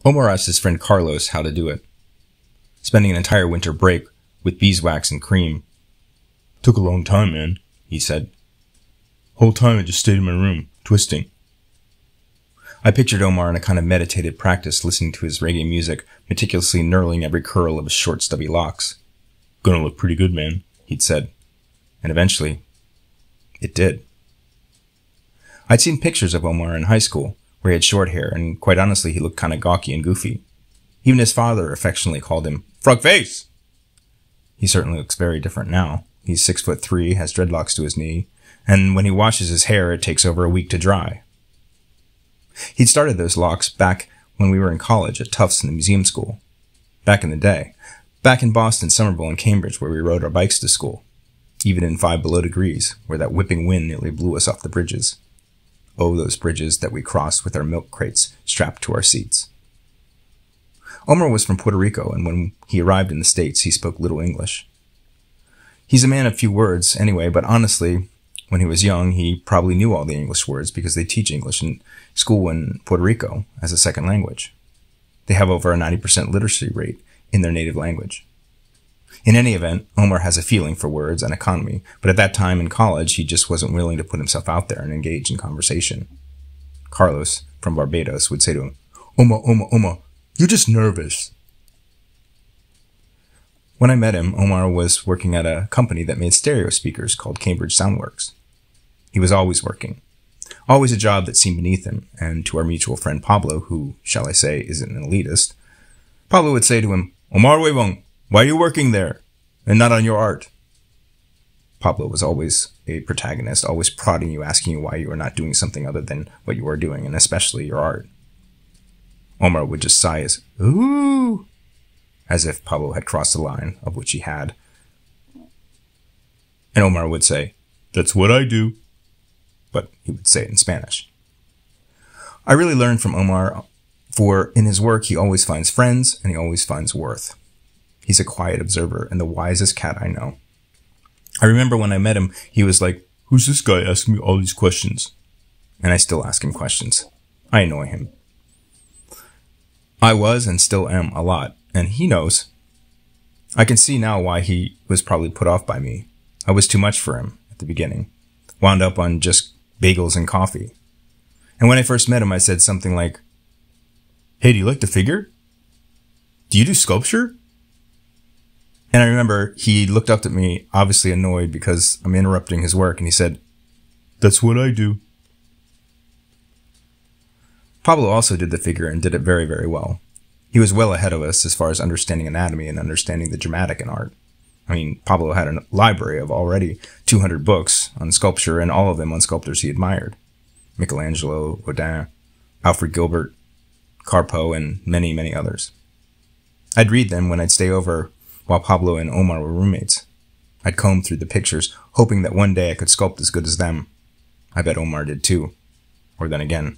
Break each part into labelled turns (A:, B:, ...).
A: Omar asked his friend Carlos how to do it, spending an entire winter break with beeswax and cream.
B: "Took a long time, man," he said. "Whole time I just stayed in my room, twisting."
A: I pictured Omar in a kind of meditative practice, listening to his reggae music, meticulously knurling every curl of his short, stubby locks.
B: "Gonna look pretty good, man,"
A: he'd said. And eventually, it did. I'd seen pictures of Omar in high school, where he had short hair, and quite honestly, he looked kind of gawky and goofy. Even his father affectionately called him "Frog Face." He certainly looks very different now. He's 6'3", has dreadlocks to his knee, and when he washes his hair, it takes over a week to dry. He'd started those locks back when we were in college at Tufts in the museum school. Back in the day. Back in Boston, Somerville, and Cambridge, where we rode our bikes to school. Even in 5 below degrees, where that whipping wind nearly blew us off the bridges. Oh, those bridges that we crossed with our milk crates strapped to our seats. Omar was from Puerto Rico, and when he arrived in the States, he spoke little English. He's a man of few words anyway, but honestly, when he was young, he probably knew all the English words because they teach English in school in Puerto Rico as a second language. They have over a 90% literacy rate in their native language. In any event, Omar has a feeling for words and economy, but at that time in college, he just wasn't willing to put himself out there and engage in conversation. Carlos, from Barbados, would say to him, Omar, you're just nervous." When I met him, Omar was working at a company that made stereo speakers called Cambridge Soundworks. He was always working. Always a job that seemed beneath him, and to our mutual friend Pablo, who, shall I say, isn't an elitist, Pablo would say to him, "Omar Huevon, why are you working there, and not on your art?" Pablo was always a protagonist, always prodding you, asking you why you were not doing something other than what you were doing, and especially your art. Omar would just sigh as, "Ooh," as if Pablo had crossed the line, of which he had. And Omar would say, "That's what I do," but he would say it in Spanish. I really learned from Omar, for in his work he always finds friends and he always finds worth. He's a quiet observer and the wisest cat I know. I remember when I met him, he was like, "Who's this guy asking me all these questions?" And I still ask him questions. I annoy him. I was and still am a lot, and he knows. I can see now why he was probably put off by me. I was too much for him at the beginning. Wound up on just bagels and coffee. And when I first met him, I said something like, "Hey, do you like to figure? Do you do sculpture?" And I remember he looked up at me, obviously annoyed because I'm interrupting his work, and he said, "That's what I do." Pablo also did the figure and did it very, very well. He was well ahead of us as far as understanding anatomy and understanding the dramatic in art. I mean, Pablo had a library of already 200 books on sculpture, and all of them on sculptors he admired. Michelangelo, Rodin, Alfred Gilbert, Carpo, and many, many others. I'd read them when I'd stay over while Pablo and Omar were roommates. I'd comb through the pictures, hoping that one day I could sculpt as good as them. I bet Omar did too. Or then again,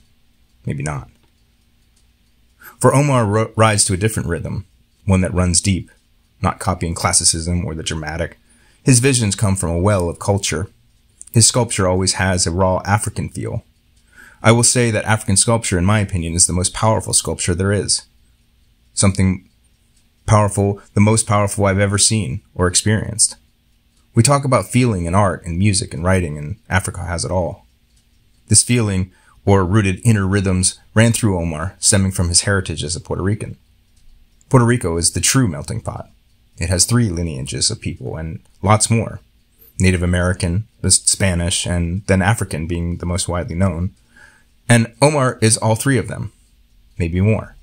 A: maybe not. For Omar rides to a different rhythm, one that runs deep, not copying classicism or the dramatic. His visions come from a well of culture. His sculpture always has a raw African feel. I will say that African sculpture, in my opinion, is the most powerful sculpture there is. Something powerful, the most powerful I've ever seen or experienced. We talk about feeling in art and music and writing, and Africa has it all. This feeling, or rooted inner rhythms, ran through Omar, stemming from his heritage as a Puerto Rican. Puerto Rico is the true melting pot. It has 3 lineages of people and lots more. Native American, the Spanish, and then African being the most widely known. And Omar is all 3 of them, maybe more.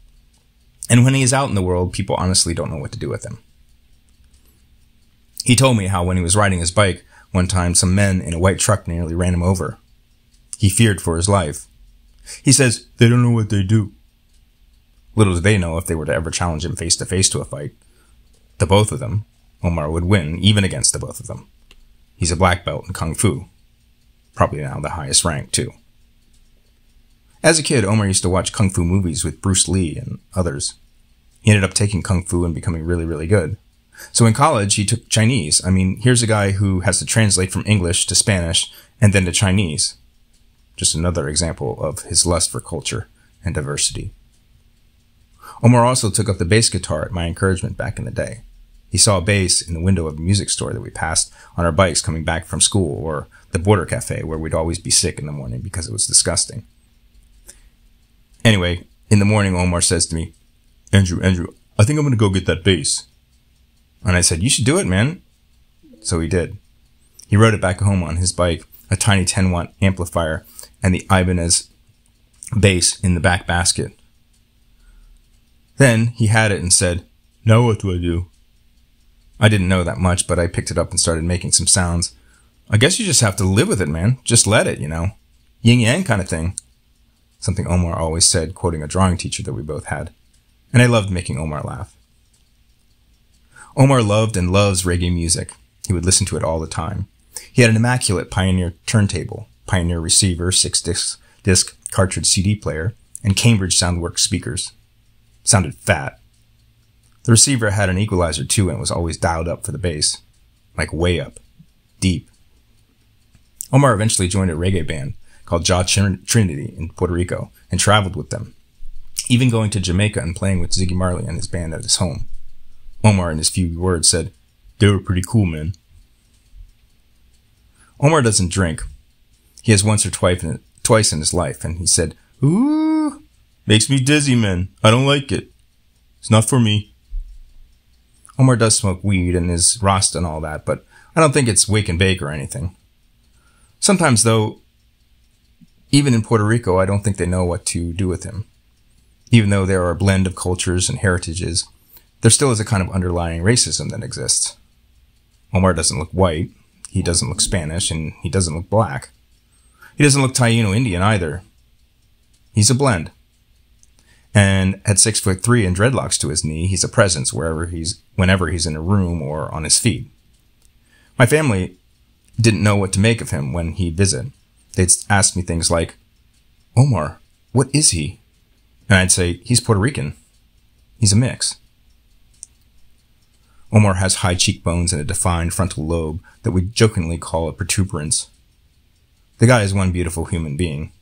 A: And when he is out in the world, people honestly don't know what to do with him. He told me how when he was riding his bike, one time some men in a white truck nearly ran him over. He feared for his life. He says, "They don't know what they do." Little do they know if they were to ever challenge him face to face to a fight, the both of them, Omar would win, even against the both of them. He's a black belt in Kung Fu. Probably now the highest rank, too. As a kid, Omar used to watch Kung Fu movies with Bruce Lee and others. He ended up taking Kung Fu and becoming really, really good. So in college, he took Chinese. I mean, here's a guy who has to translate from English to Spanish and then to Chinese. Just another example of his lust for culture and diversity. Omar also took up the bass guitar at my encouragement back in the day. He saw a bass in the window of a music store that we passed on our bikes coming back from school, or the Border Cafe where we'd always be sick in the morning because it was disgusting. Anyway, in the morning, Omar says to me, Andrew, I think I'm going to go get that bass. And I said, you should do it, man. So he did. He rode it back home on his bike, a tiny 10-watt amplifier, and the Ibanez bass in the back basket. Then he had it and said, now what do I do? I didn't know that much, but I picked it up and started making some sounds. I guess you just have to live with it, man. Just let it, Yin-yang kind of thing. Something Omar always said, quoting a drawing teacher that we both had. And I loved making Omar laugh. Omar loved and loves reggae music. He would listen to it all the time. He had an immaculate Pioneer turntable, Pioneer receiver, 6-disc cartridge CD player, and Cambridge Soundworks speakers. Sounded fat. The receiver had an equalizer too and was always dialed up for the bass. Like way up. Deep. Omar eventually joined a reggae band called Jah Trinity in Puerto Rico and traveled with them, even going to Jamaica and playing with Ziggy Marley and his band at his home. Omar, in his few words, said, they were pretty cool, man. Omar doesn't drink. He has once or twice in his life, and he said, ooh, makes me dizzy, man. I don't like it. It's not for me. Omar does smoke weed and is Rasta and all that, but I don't think it's wake and bake or anything. Sometimes, though, even in Puerto Rico, I don't think they know what to do with him. Even though there are a blend of cultures and heritages, there still is a kind of underlying racism that exists. Omar doesn't look white, he doesn't look Spanish, and he doesn't look black. He doesn't look Taino Indian either. He's a blend. And at 6'3" and dreadlocks to his knee, he's a presence whenever he's in a room or on his feet. My family didn't know what to make of him when he'd visit. They'd ask me things like, Omar, what is he? And I'd say, he's Puerto Rican. He's a mix. Omar has high cheekbones and a defined frontal lobe that we jokingly call a protuberance. The guy is one beautiful human being.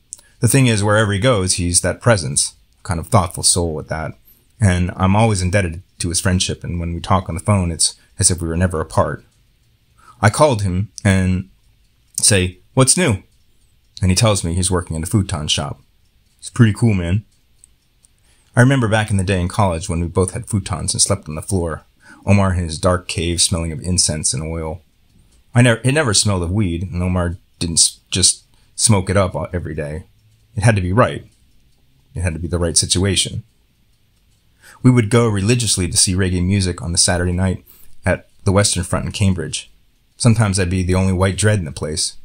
A: The thing is, wherever he goes, he's that presence, kind of thoughtful soul at that. And I'm always indebted to his friendship, and when we talk on the phone, it's as if we were never apart. I called him and say, what's new? And he tells me he's working in a futon shop. It's pretty cool, man. I remember back in the day in college when we both had futons and slept on the floor. Omar in his dark cave smelling of incense and oil. It never smelled of weed, and Omar didn't just smoke it up every day. It had to be right. It had to be the right situation. We would go religiously to see reggae music on the Saturday night at the Western Front in Cambridge. Sometimes I'd be the only white dread in the place.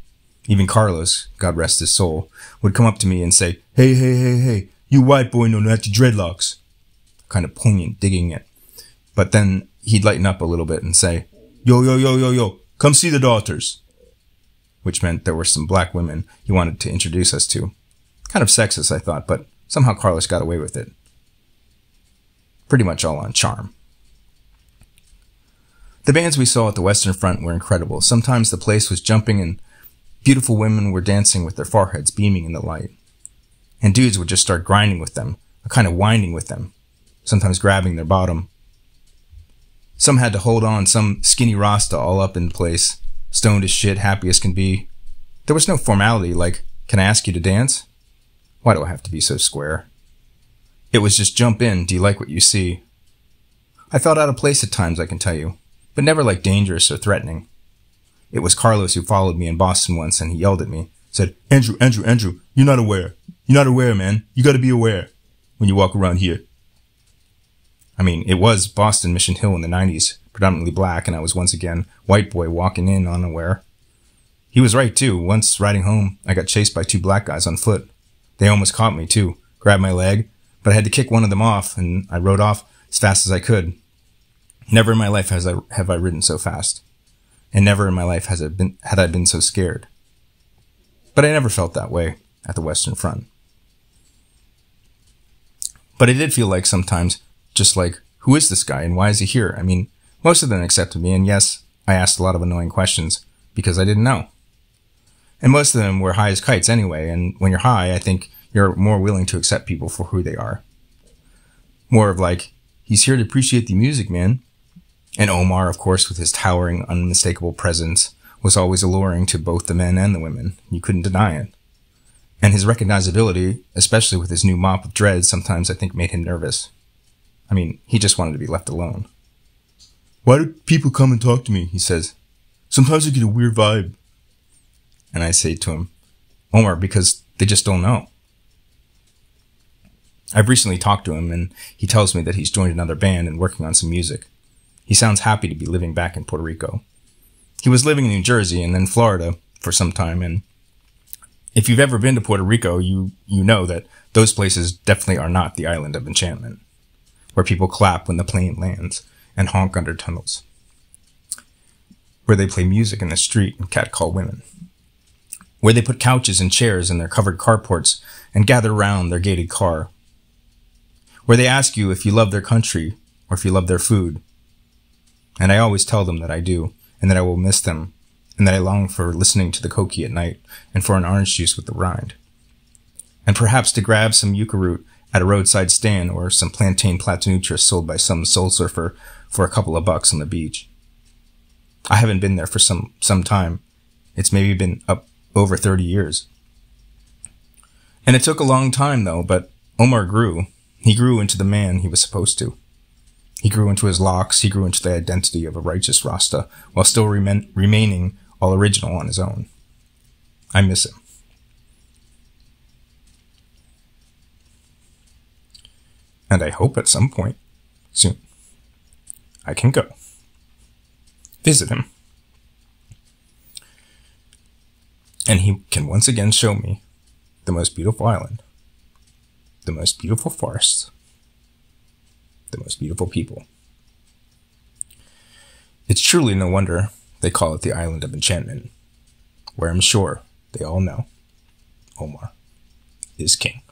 A: Even Carlos, God rest his soul, would come up to me and say, hey, you white boy know not your dreadlocks. Kind of poignant, digging it. But then he'd lighten up a little bit and say, yo, come see the daughters. Which meant there were some black women he wanted to introduce us to. Kind of sexist, I thought, but somehow Carlos got away with it. Pretty much all on charm. The bands we saw at the Western Front were incredible. Sometimes the place was jumping and beautiful women were dancing with their foreheads beaming in the light. And dudes would just start grinding with them, a kind of winding with them, sometimes grabbing their bottom. Some had to hold on, some skinny Rasta all up in place, stoned as shit, happy as can be. There was no formality like, can I ask you to dance? Why do I have to be so square? It was just jump in, do you like what you see? I felt out of place at times, I can tell you, but never like dangerous or threatening. It was Carlos who followed me in Boston once, and he yelled at me, said, Andrew, you're not aware. You're not aware, man. You gotta be aware when you walk around here. I mean, it was Boston, Mission Hill in the 90s, predominantly black, and I was once again white boy walking in unaware. He was right, too. Once riding home, I got chased by two black guys on foot. They almost caught me, too, grabbed my leg, but I had to kick one of them off, and I rode off as fast as I could. Never in my life have I ridden so fast, and never in my life had I been so scared. But I never felt that way at the Western Front. But I did feel like sometimes, just like, who is this guy and why is he here? I mean, most of them accepted me, and yes, I asked a lot of annoying questions because I didn't know. And most of them were high as kites anyway, and when you're high, I think you're more willing to accept people for who they are. More of like, he's here to appreciate the music, man. And Omar, of course, with his towering, unmistakable presence, was always alluring to both the men and the women. You couldn't deny it. And his recognizability, especially with his new mop of dreads, sometimes I think made him nervous. I mean, he just wanted to be left alone.
B: Why do people come and talk to me? He says. Sometimes I get a weird vibe.
A: And I say to him, Omar, because they just don't know. I've recently talked to him, and he tells me that he's joined another band and working on some music. He sounds happy to be living back in Puerto Rico. He was living in New Jersey and then Florida for some time, and if you've ever been to Puerto Rico, you know that those places definitely are not the island of enchantment, where people clap when the plane lands and honk under tunnels, where they play music in the street and catcall women, where they put couches and chairs in their covered carports and gather around their gated car, where they ask you if you love their country or if you love their food. And I always tell them that I do, and that I will miss them, and that I long for listening to the coqui at night, and for an orange juice with the rind. And perhaps to grab some yucca root at a roadside stand, or some plantain platanutris sold by some soul surfer for a couple of bucks on the beach. I haven't been there for some time. It's maybe been up over 30 years. And it took a long time, though, but Omar grew. He grew into the man he was supposed to. He grew into his locks, he grew into the identity of a righteous Rasta, while still remaining all original on his own. I miss him. And I hope at some point, soon, I can go visit him. And he can once again show me the most beautiful island, the most beautiful forests, the most beautiful people. It's truly no wonder they call it the Island of Enchantment, where I'm sure they all know Omar is king.